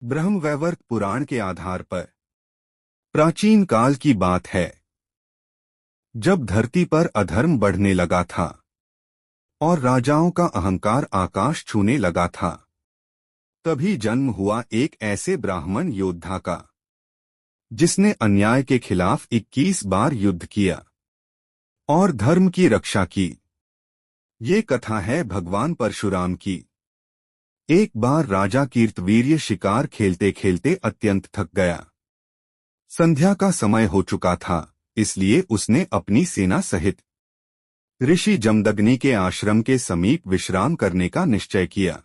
ब्रह्मवैवर्त पुराण के आधार पर प्राचीन काल की बात है, जब धरती पर अधर्म बढ़ने लगा था और राजाओं का अहंकार आकाश छूने लगा था। तभी जन्म हुआ एक ऐसे ब्राह्मण योद्धा का, जिसने अन्याय के खिलाफ 21 बार युद्ध किया और धर्म की रक्षा की। ये कथा है भगवान परशुराम की। एक बार राजा कीर्तवीर्य शिकार खेलते खेलते अत्यंत थक गया। संध्या का समय हो चुका था, इसलिए उसने अपनी सेना सहित ऋषि जमदग्नि के आश्रम के समीप विश्राम करने का निश्चय किया।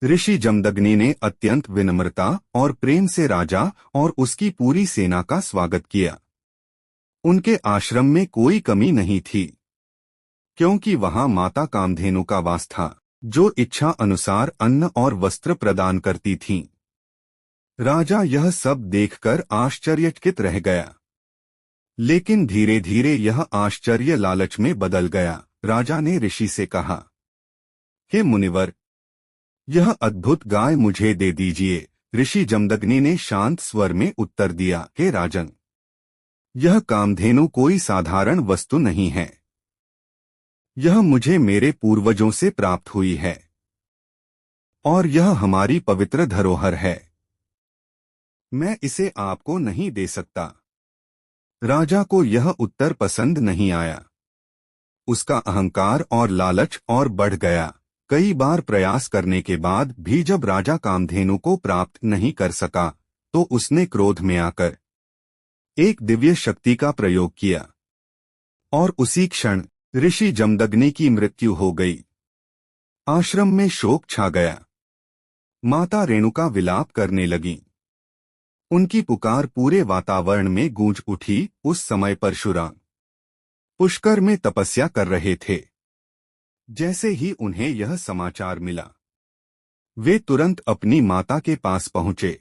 ऋषि जमदग्नि ने अत्यंत विनम्रता और प्रेम से राजा और उसकी पूरी सेना का स्वागत किया। उनके आश्रम में कोई कमी नहीं थी, क्योंकि वहां माता कामधेनु का वास था, जो इच्छा अनुसार अन्न और वस्त्र प्रदान करती थीं। राजा यह सब देखकर आश्चर्यचकित रह गया, लेकिन धीरे धीरे यह आश्चर्य लालच में बदल गया। राजा ने ऋषि से कहा, हे मुनिवर, यह अद्भुत गाय मुझे दे दीजिए। ऋषि जमदग्नि ने शांत स्वर में उत्तर दिया, हे राजन, यह कामधेनु कोई साधारण वस्तु नहीं है। यह मुझे मेरे पूर्वजों से प्राप्त हुई है और यह हमारी पवित्र धरोहर है। मैं इसे आपको नहीं दे सकता। राजा को यह उत्तर पसंद नहीं आया। उसका अहंकार और लालच और बढ़ गया। कई बार प्रयास करने के बाद भी जब राजा कामधेनु को प्राप्त नहीं कर सका, तो उसने क्रोध में आकर एक दिव्य शक्ति का प्रयोग किया और उसी क्षण ऋषि जमदग्नि की मृत्यु हो गई। आश्रम में शोक छा गया। माता रेणुका विलाप करने लगी। उनकी पुकार पूरे वातावरण में गूंज उठी। उस समय परशुराम पुष्कर में तपस्या कर रहे थे। जैसे ही उन्हें यह समाचार मिला, वे तुरंत अपनी माता के पास पहुंचे।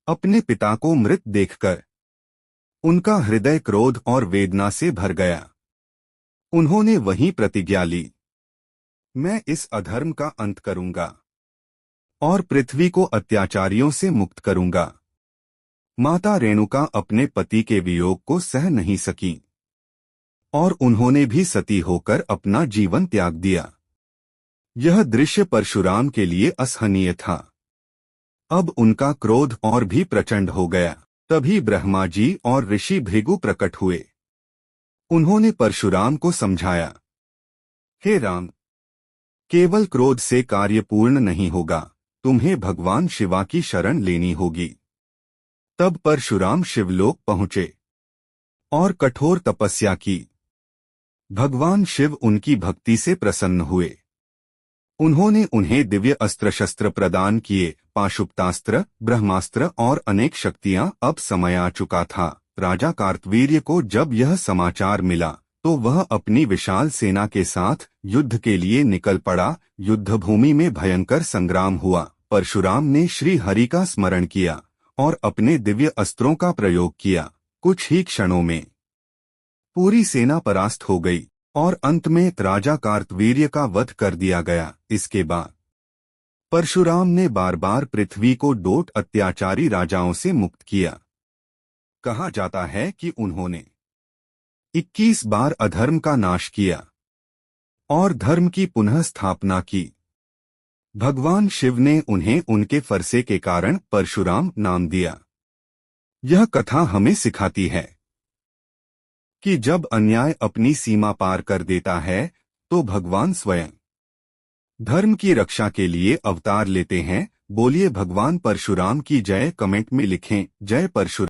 अपने पिता को मृत देखकर उनका हृदय क्रोध और वेदना से भर गया। उन्होंने वहीं प्रतिज्ञा ली, मैं इस अधर्म का अंत करूंगा और पृथ्वी को अत्याचारियों से मुक्त करूंगा। माता रेणुका अपने पति के वियोग को सह नहीं सकी और उन्होंने भी सती होकर अपना जीवन त्याग दिया। यह दृश्य परशुराम के लिए असहनीय था। अब उनका क्रोध और भी प्रचंड हो गया। तभी ब्रह्मा जी और ऋषि भृगु प्रकट हुए। उन्होंने परशुराम को समझाया, हे राम, केवल क्रोध से कार्य पूर्ण नहीं होगा, तुम्हें भगवान शिवा की शरण लेनी होगी। तब परशुराम शिवलोक पहुंचे और कठोर तपस्या की। भगवान शिव उनकी भक्ति से प्रसन्न हुए। उन्होंने उन्हें दिव्य अस्त्र शस्त्र प्रदान किए, पाशुपतास्त्र, ब्रह्मास्त्र और अनेक शक्तियां। अब समय आ चुका था। राजा कार्तवीर्य को जब यह समाचार मिला, तो वह अपनी विशाल सेना के साथ युद्ध के लिए निकल पड़ा। युद्धभूमि में भयंकर संग्राम हुआ। परशुराम ने श्री हरि का स्मरण किया और अपने दिव्य अस्त्रों का प्रयोग किया। कुछ ही क्षणों में पूरी सेना परास्त हो गई और अंत में राजा कार्तवीर्य का वध कर दिया गया। इसके बाद परशुराम ने बार बार पृथ्वी को डोट अत्याचारी राजाओं से मुक्त किया। कहा जाता है कि उन्होंने 21 बार अधर्म का नाश किया और धर्म की पुनः स्थापना की। भगवान शिव ने उन्हें उनके फरसे के कारण परशुराम नाम दिया। यह कथा हमें सिखाती है कि जब अन्याय अपनी सीमा पार कर देता है, तो भगवान स्वयं धर्म की रक्षा के लिए अवतार लेते हैं। बोलिए भगवान परशुराम की जय। कमेंट में लिखें, जय परशुराम।